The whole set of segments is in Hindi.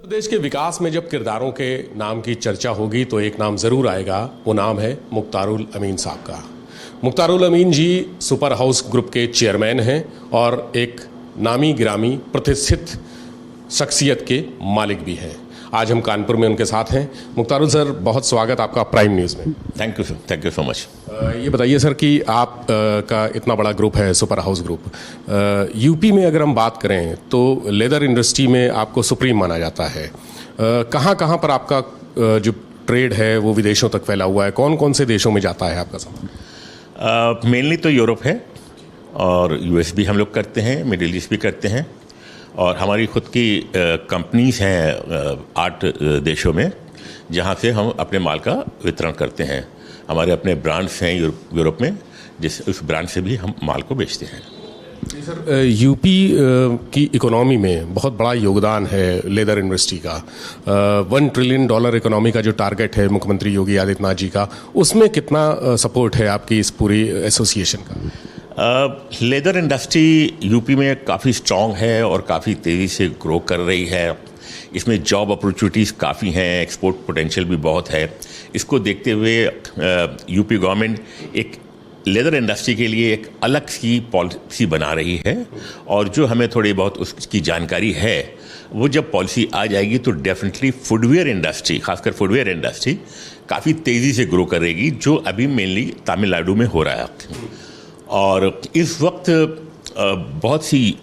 देश के विकास में जब किरदारों के नाम की चर्चा होगी तो एक नाम ज़रूर आएगा। वो नाम है मुख्तारुल अमीन साहब का। मुख्तारुल अमीन जी सुपर हाउस ग्रुप के चेयरमैन हैं और एक नामी गिरामी प्रतिष्ठित शख्सियत के मालिक भी हैं। आज हम कानपुर में उनके साथ हैं। मुख्तारुल सर, बहुत स्वागत आपका प्राइम न्यूज़ में। Thank you sir, thank you so much. ये बताइए सर कि आप का इतना बड़ा ग्रुप है सुपर हाउस ग्रुप, यूपी में अगर हम बात करें तो लेदर इंडस्ट्री में आपको सुप्रीम माना जाता है। कहाँ कहाँ पर आपका जो ट्रेड है वो विदेशों तक फैला हुआ है? कौन कौन से देशों में जाता है आपका सामान? मेनली तो यूरोप है और यूएस भी हम लोग करते हैं, मिडिल ईस्ट भी करते हैं और हमारी खुद की कंपनीज हैं 8 देशों में जहाँ से हम अपने माल का वितरण करते हैं। हमारे अपने ब्रांड्स हैं यूरोप में, उस ब्रांड से भी हम माल को बेचते हैं। जी सर, यूपी की इकोनॉमी में बहुत बड़ा योगदान है लेदर इंडस्ट्री का। $1 ट्रिलियन इकोनॉमी का जो टारगेट है मुख्यमंत्री योगी आदित्यनाथ जी का, उसमें कितना सपोर्ट है आपकी इस पूरी एसोसिएशन का? लेदर इंडस्ट्री यूपी में काफ़ी स्ट्रॉन्ग है और काफ़ी तेज़ी से ग्रो कर रही है। इसमें जॉब अपॉर्चुनिटीज़ काफ़ी हैं, एक्सपोर्ट पोटेंशियल भी बहुत है। इसको देखते हुए यूपी गवर्नमेंट एक लेदर इंडस्ट्री के लिए एक अलग सी पॉलिसी बना रही है और जो हमें थोड़ी बहुत उसकी जानकारी है, वो जब पॉलिसी आ जाएगी तो डेफिनेटली फुटवेयर इंडस्ट्री, खासकर फुटवेयर इंडस्ट्री काफ़ी तेज़ी से ग्रो करेगी, जो अभी मेनली तमिलनाडु में हो रहा है। और इस वक्त बहुत सी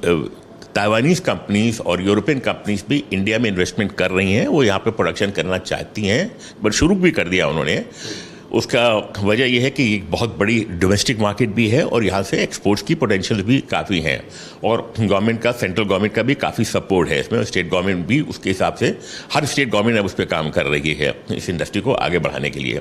ताइवानीज़ कंपनीज और यूरोपियन कंपनीज भी इंडिया में इन्वेस्टमेंट कर रही हैं। वो यहाँ पे प्रोडक्शन करना चाहती हैं, बट शुरू भी कर दिया उन्होंने। उसका वजह यह है कि एक बहुत बड़ी डोमेस्टिक मार्केट भी है और यहाँ से एक्सपोर्ट्स की पोटेंशियल भी काफ़ी हैं और गवर्नमेंट का, सेंट्रल गवर्नमेंट का भी काफ़ी सपोर्ट है इसमें। स्टेट गवर्नमेंट भी उसके हिसाब से, हर स्टेट गवर्नमेंट अब उस पर काम कर रही है इस इंडस्ट्री को आगे बढ़ाने के लिए।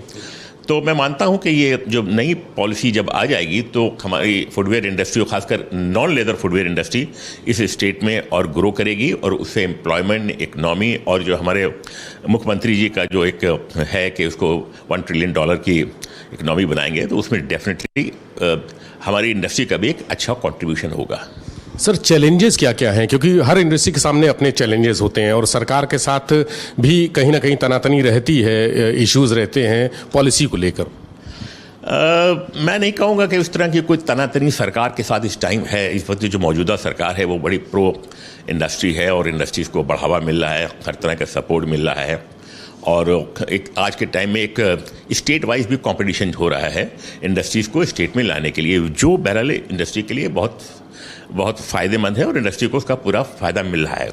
तो मैं मानता हूं कि ये जो नई पॉलिसी जब आ जाएगी तो हमारी फुटवेयर इंडस्ट्री, खासकर नॉन लेदर फुटवेयर इंडस्ट्री, इस स्टेट में और ग्रो करेगी और उससे एम्प्लॉयमेंट, इकनॉमी और जो हमारे मुख्यमंत्री जी का जो एक है कि उसको $1 ट्रिलियन की इकनॉमी बनाएंगे, तो उसमें डेफिनेटली हमारी इंडस्ट्री का भी एक अच्छा कॉन्ट्रीब्यूशन होगा। सर, चैलेंजेस क्या क्या हैं? क्योंकि हर इंडस्ट्री के सामने अपने चैलेंजेस होते हैं और सरकार के साथ भी कहीं ना कहीं तनातनी रहती है, इश्यूज रहते हैं पॉलिसी को लेकर। मैं नहीं कहूँगा कि उस तरह की कोई तनातनी सरकार के साथ इस टाइम है। इस वक्त जो मौजूदा सरकार है वो बड़ी प्रो इंडस्ट्री है और इंडस्ट्रीज़ को बढ़ावा मिल रहा है, हर तरह का सपोर्ट मिल रहा है और एक आज के टाइम में एक स्टेट वाइज भी कंपटीशन हो रहा है इंडस्ट्रीज़ को स्टेट में लाने के लिए, जो बहरहाल इंडस्ट्री के लिए बहुत फ़ायदेमंद है और इंडस्ट्री को उसका पूरा फ़ायदा मिल रहा है।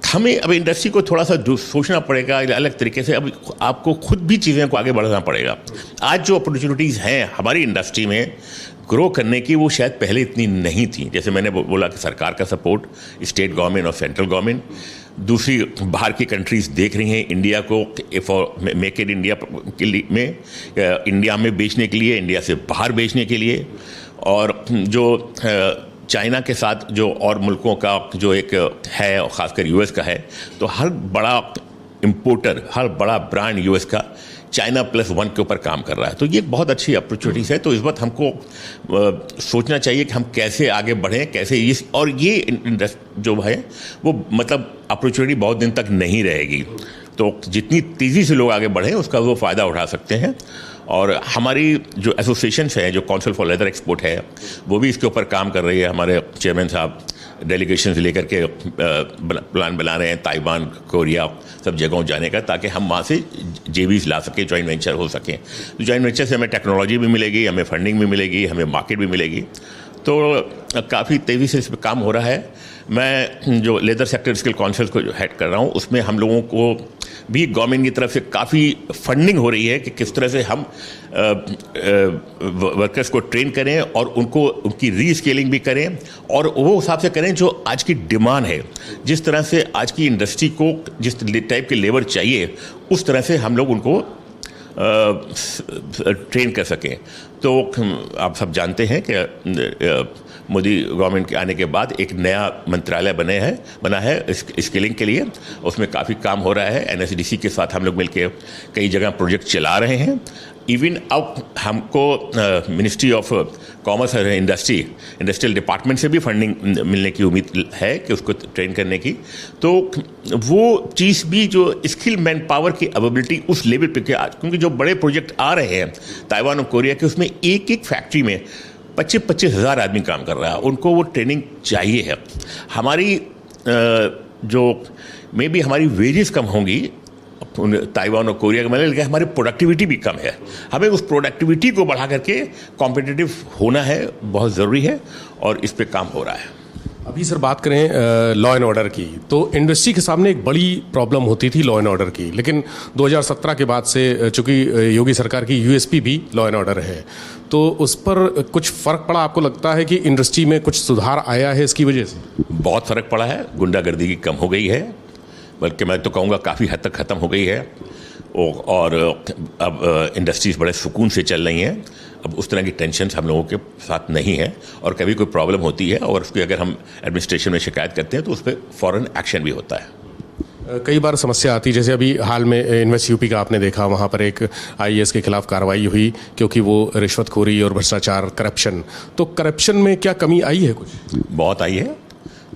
हमें अब इंडस्ट्री को थोड़ा सा सोचना पड़ेगा अलग तरीके से। अब आपको खुद भी चीज़ें को आगे बढ़ाना पड़ेगा। आज जो अपॉर्चुनिटीज़ हैं हमारी इंडस्ट्री में ग्रो करने की, वो शायद पहले इतनी नहीं थी। जैसे मैंने बोला कि सरकार का सपोर्ट, स्टेट गवर्नमेंट और सेंट्रल गवर्नमेंट, दूसरी बाहर की कंट्रीज़ देख रही हैं इंडिया को फॉर मेक इन इंडिया के लिए में, इंडिया में बेचने के लिए, इंडिया से बाहर बेचने के लिए। और जो चाइना के साथ जो और मुल्कों का जो एक है और ख़ासकर यूएस का है, तो हर बड़ा इंपोर्टर, हर बड़ा ब्रांड यूएस का China +1 के ऊपर काम कर रहा है। तो ये एक बहुत अच्छी अपॉर्चुनिटीज़ है। तो इस वक्त हमको सोचना चाहिए कि हम कैसे आगे बढ़ें, कैसे इस, और ये जो है वो मतलब अपॉर्चुनिटी बहुत दिन तक नहीं रहेगी। तो जितनी तेज़ी से लोग आगे बढ़ें उसका वो फ़ायदा उठा सकते हैं। और हमारी जो एसोसिएशंस है, जो काउंसिल फॉर लेदर एक्सपोर्ट है, वो भी इसके ऊपर काम कर रही है। हमारे चेयरमैन साहब डेलीगेशन लेकर के प्लान बना रहे हैं ताइवान, कोरिया, सब जगहों जाने का, ताकि हम वहाँ से जेवीज ला सकें, जॉइंट वेंचर हो सकें। तो जॉइंट वेंचर से हमें टेक्नोलॉजी भी मिलेगी, हमें फंडिंग भी मिलेगी, हमें मार्केट भी मिलेगी। तो काफ़ी तेज़ी से इस पर काम हो रहा है। मैं जो लेदर सेक्टर स्किल काउंसिल को जो हेड कर रहा हूँ, उसमें हम लोगों को भी गवर्नमेंट की तरफ से काफ़ी फंडिंग हो रही है कि किस तरह से हम वर्कर्स को ट्रेन करें और उनको उनकी रीस्केलिंग भी करें और वो हिसाब से करें जो आज की डिमांड है। जिस तरह से आज की इंडस्ट्री को जिस टाइप के लेबर चाहिए, उस तरह से हम लोग उनको ट्रेन कर सकें। तो आप सब जानते हैं कि मोदी गवर्नमेंट के आने के बाद एक नया मंत्रालय बना है स्किलिंग के लिए। उसमें काफ़ी काम हो रहा है। NSDC के साथ हम लोग मिलकर कई जगह प्रोजेक्ट चला रहे हैं। इवन अब हमको मिनिस्ट्री ऑफ कॉमर्स और इंडस्ट्रियल डिपार्टमेंट से भी फंडिंग मिलने की उम्मीद है कि उसको ट्रेन करने की। तो वो चीज़ भी जो स्किल मैन पावर की अवेलेबिलिटी उस लेवल पे, क्योंकि जो बड़े प्रोजेक्ट आ रहे हैं ताइवान और कोरिया के, उसमें एक एक फैक्ट्री में 25-25 हज़ार आदमी काम कर रहा है, उनको वो ट्रेनिंग चाहिए है। हमारी जो मे बी हमारी वेजेस कम होंगी ताइवान और कोरिया के मामले, लेकिन हमारी प्रोडक्टिविटी भी कम है। हमें उस प्रोडक्टिविटी को बढ़ा करके कॉम्पिटिटिव होना है, बहुत ज़रूरी है, और इस पे काम हो रहा है। अभी सर बात करें लॉ एंड ऑर्डर की, तो इंडस्ट्री के सामने एक बड़ी प्रॉब्लम होती थी लॉ एंड ऑर्डर की, लेकिन 2017 के बाद से चूंकि योगी सरकार की यूएसपी भी लॉ एंड ऑर्डर है, तो उस पर कुछ फ़र्क पड़ा? आपको लगता है कि इंडस्ट्री में कुछ सुधार आया है इसकी वजह से? बहुत फ़र्क पड़ा है। गुंडागर्दी की कम हो गई है, बल्कि मैं तो कहूँगा काफ़ी हद तक ख़त्म हो गई है, और अब इंडस्ट्रीज़ बड़े सुकून से चल रही हैं। अब उस तरह की टेंशन हम लोगों के साथ नहीं है, और कभी कोई प्रॉब्लम होती है और उसकी अगर हम एडमिनिस्ट्रेशन में शिकायत करते हैं तो उस पर फ़ौरन एक्शन भी होता है। कई बार समस्या आती, जैसे अभी हाल में इन्वेस्ट यूपी का आपने देखा, वहाँ पर एक आईएएस के खिलाफ कार्रवाई हुई क्योंकि वो रिश्वतखोरी और भ्रष्टाचार, करप्शन, तो करप्शन में क्या कमी आई है? कुछ बहुत आई है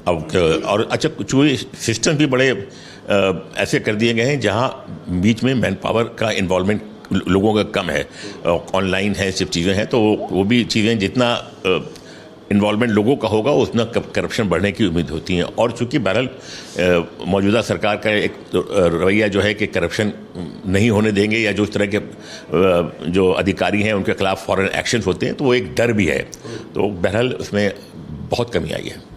अब। और अच्छा, कुछ सिस्टम भी बड़े ऐसे कर दिए गए हैं जहाँ बीच में मैन पावर का इन्वॉल्वमेंट लोगों का कम है, ऑनलाइन है, सिर्फ चीज़ें हैं, तो वो भी चीज़ें जितना इन्वॉल्वमेंट लोगों का होगा उतना करप्शन बढ़ने की उम्मीद होती है। और चूंकि बहरहाल मौजूदा सरकार का एक रवैया जो है कि करप्शन नहीं होने देंगे, या जो इस तरह के जो अधिकारी हैं उनके खिलाफ फॉरेन एक्शन होते हैं, तो वो एक डर भी है। तो बहरहाल उसमें बहुत कमी आई है।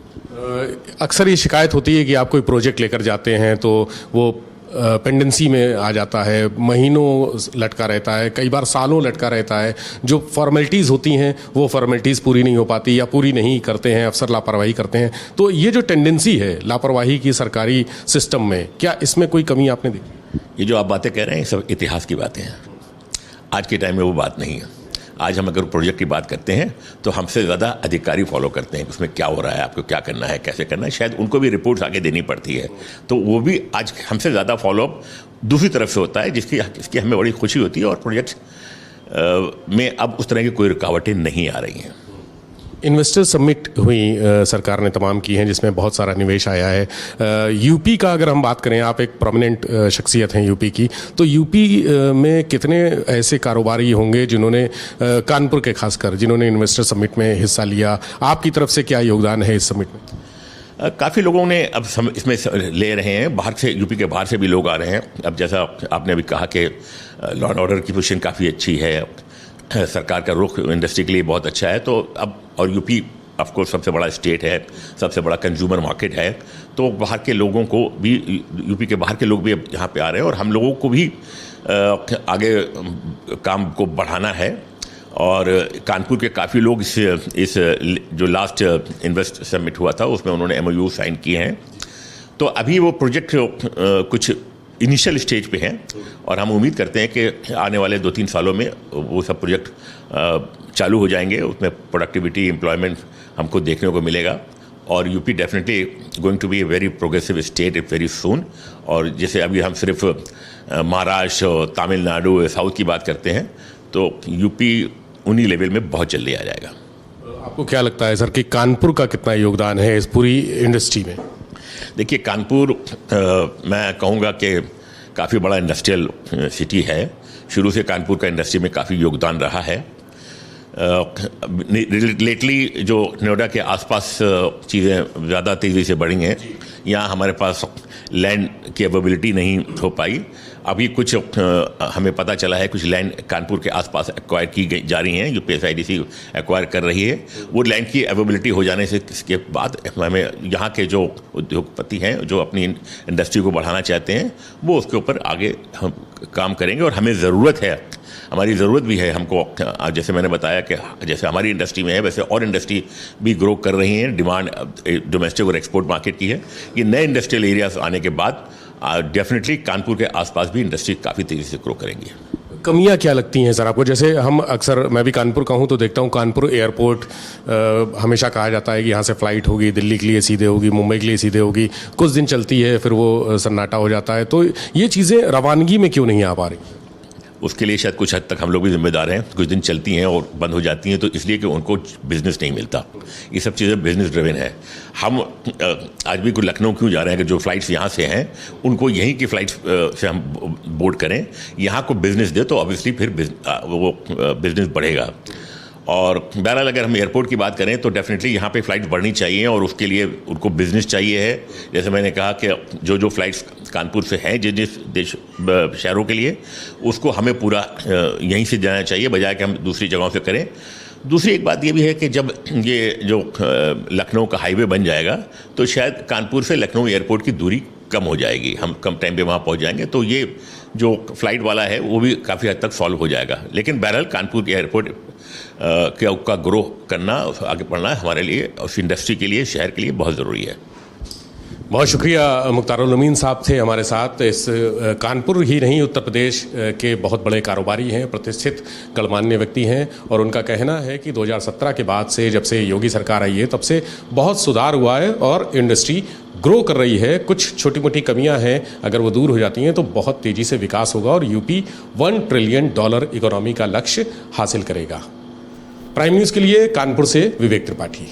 अक्सर ये शिकायत होती है कि आप कोई प्रोजेक्ट लेकर जाते हैं तो वो पेंडेंसी में आ जाता है, महीनों लटका रहता है, कई बार सालों लटका रहता है, जो फॉर्मेलिटीज़ होती हैं वो फॉर्मेलिटीज़ पूरी नहीं हो पाती या पूरी नहीं करते हैं, अफसर लापरवाही करते हैं। तो ये जो टेंडेंसी है लापरवाही की सरकारी सिस्टम में, क्या इसमें कोई कमी आपने देखी? ये जो आप बातें कह रहे हैं सब इतिहास की बातें हैं, आज के टाइम में वो बात नहीं है। आज हम अगर प्रोजेक्ट की बात करते हैं तो हमसे ज़्यादा अधिकारी फॉलो करते हैं उसमें क्या हो रहा है, आपको क्या करना है, कैसे करना है। शायद उनको भी रिपोर्ट्स आगे देनी पड़ती है, तो वो भी आज हमसे ज़्यादा फॉलोअप दूसरी तरफ से होता है, जिसकी हमें बड़ी खुशी होती है। और प्रोजेक्ट में अब उस तरह की कोई रुकावटें नहीं आ रही हैं। इन्वेस्टर समिट हुई सरकार ने तमाम की हैं, जिसमें बहुत सारा निवेश आया है। यूपी का अगर हम बात करें, आप एक प्रोमिनेंट शख्सियत हैं यूपी की, तो यूपी में कितने ऐसे कारोबारी होंगे जिन्होंने कानपुर के खासकर जिन्होंने इन्वेस्टर समिट में हिस्सा लिया? आपकी तरफ से क्या योगदान है इस समिट में? काफ़ी लोगों ने अब इसमें ले रहे हैं, बाहर से, यूपी के बाहर से भी लोग आ रहे हैं। अब जैसा आपने अभी कहा कि लॉ एंड ऑर्डर की पोजीशन काफ़ी अच्छी है, सरकार का रुख इंडस्ट्री के लिए बहुत अच्छा है, तो अब, और यूपी ऑफकोर्स सबसे बड़ा स्टेट है, सबसे बड़ा कंज्यूमर मार्केट है, तो बाहर के लोगों को भी, यूपी के बाहर के लोग भी अब यहाँ पे आ रहे हैं, और हम लोगों को भी आगे काम को बढ़ाना है। और कानपुर के काफ़ी लोग इस जो लास्ट इन्वेस्ट समिट हुआ था उसमें उन्होंने MOU साइन किए हैं। तो अभी वो प्रोजेक्ट कुछ इनिशियल स्टेज पे हैं, और हम उम्मीद करते हैं कि आने वाले 2-3 सालों में वो सब प्रोजेक्ट चालू हो जाएंगे। उसमें प्रोडक्टिविटी, एम्प्लॉयमेंट हमको देखने को मिलेगा, और UP definitely going to be a very progressive state very soon. और जैसे अभी हम सिर्फ महाराष्ट्र, तमिलनाडु, साउथ की बात करते हैं, तो यूपी उन्हीं लेवल में बहुत जल्दी आ जाएगा। आपको क्या लगता है सर कि कानपुर का कितना योगदान है इस पूरी इंडस्ट्री में? देखिए, कानपुर मैं कहूँगा कि काफ़ी बड़ा इंडस्ट्रियल सिटी है। शुरू से कानपुर का इंडस्ट्री में काफ़ी योगदान रहा है। लेटली जो नोएडा के आसपास चीज़ें ज़्यादा तेज़ी से बढ़ी हैं, यहाँ हमारे पास लैंड की अवेलेबिलिटी नहीं हो पाई। अभी कुछ हमें पता चला है कुछ लैंड कानपुर के आसपास एक्वायर की जा रही हैं, जो PSIDC एक्वायर कर रही है। वो लैंड की अवेलेबिलिटी हो जाने से इसके बाद हमें यहाँ के जो उद्योगपति हैं जो अपनी इंडस्ट्री को बढ़ाना चाहते हैं, वो उसके ऊपर आगे हम काम करेंगे। और हमें ज़रूरत है, हमारी ज़रूरत भी है हमको, जैसे मैंने बताया कि जैसे हमारी इंडस्ट्री में है वैसे और इंडस्ट्री भी ग्रो कर रही हैं। डिमांड डोमेस्टिक और एक्सपोर्ट मार्केट की है। ये नए इंडस्ट्रियल एरियाज आने के बाद डेफिनेटली कानपुर के आसपास भी इंडस्ट्री काफ़ी तेज़ी से ग्रो करेंगी। कमियां क्या लगती हैं सर आपको? जैसे हम अक्सर, मैं भी कानपुर का हूं तो देखता हूं कानपुर एयरपोर्ट हमेशा कहा जाता है कि यहाँ से फ़्लाइट होगी, दिल्ली के लिए सीधे होगी, मुंबई के लिए सीधे होगी, कुछ दिन चलती है फिर वो सन्नाटा हो जाता है। तो ये चीज़ें रवानगी में क्यों नहीं आ पा रही? उसके लिए शायद कुछ हद तक हम लोग भी जिम्मेदार हैं। कुछ दिन चलती हैं और बंद हो जाती हैं तो इसलिए कि उनको बिज़नेस नहीं मिलता। ये सब चीज़ें बिज़नेस ड्रिवन है। हम आज भी कोई लखनऊ क्यों जा रहे हैं कि जो फ़्लाइट्स यहाँ से हैं उनको यहीं की फ़्लाइट्स से हम बोर्ड करें, यहाँ को बिज़नेस दे तो ऑब्वियसली फिर वो बिज़नेस बढ़ेगा। और बहरहाल अगर हम एयरपोर्ट की बात करें तो डेफिनेटली यहाँ पे फ़्लाइट्स बढ़नी चाहिए और उसके लिए उनको बिज़नेस चाहिए है। जैसे मैंने कहा कि जो फ़्लाइट्स कानपुर से हैं जिस देश शहरों के लिए, उसको हमें पूरा यहीं से जाना चाहिए बजाय कि हम दूसरी जगहों से करें। दूसरी एक बात ये भी है कि जब ये जो लखनऊ का हाईवे बन जाएगा तो शायद कानपुर से लखनऊ एयरपोर्ट की दूरी कम हो जाएगी, हम कम टाइम पे वहाँ पहुँच जाएंगे, तो ये जो फ़्लाइट वाला है वो भी काफ़ी हद तक सॉल्व हो जाएगा। लेकिन बहरहाल कानपुर के एयरपोर्ट का ग्रो करना, आगे बढ़ना हमारे लिए, उस इंडस्ट्री के लिए, शहर के लिए बहुत ज़रूरी है। बहुत शुक्रिया। मुख्तारुल अमीन साहब थे हमारे साथ। इस कानपुर ही नहीं, उत्तर प्रदेश के बहुत बड़े कारोबारी हैं, प्रतिष्ठित गणमान्य व्यक्ति हैं, और उनका कहना है कि 2017 के बाद से, जब से योगी सरकार आई है, तब से बहुत सुधार हुआ है और इंडस्ट्री ग्रो कर रही है। कुछ छोटी मोटी कमियां हैं, अगर वो दूर हो जाती हैं तो बहुत तेज़ी से विकास होगा और यूपी $1 ट्रिलियन इकोनॉमी का लक्ष्य हासिल करेगा। प्राइम न्यूज़ के लिए कानपुर से विवेक त्रिपाठी।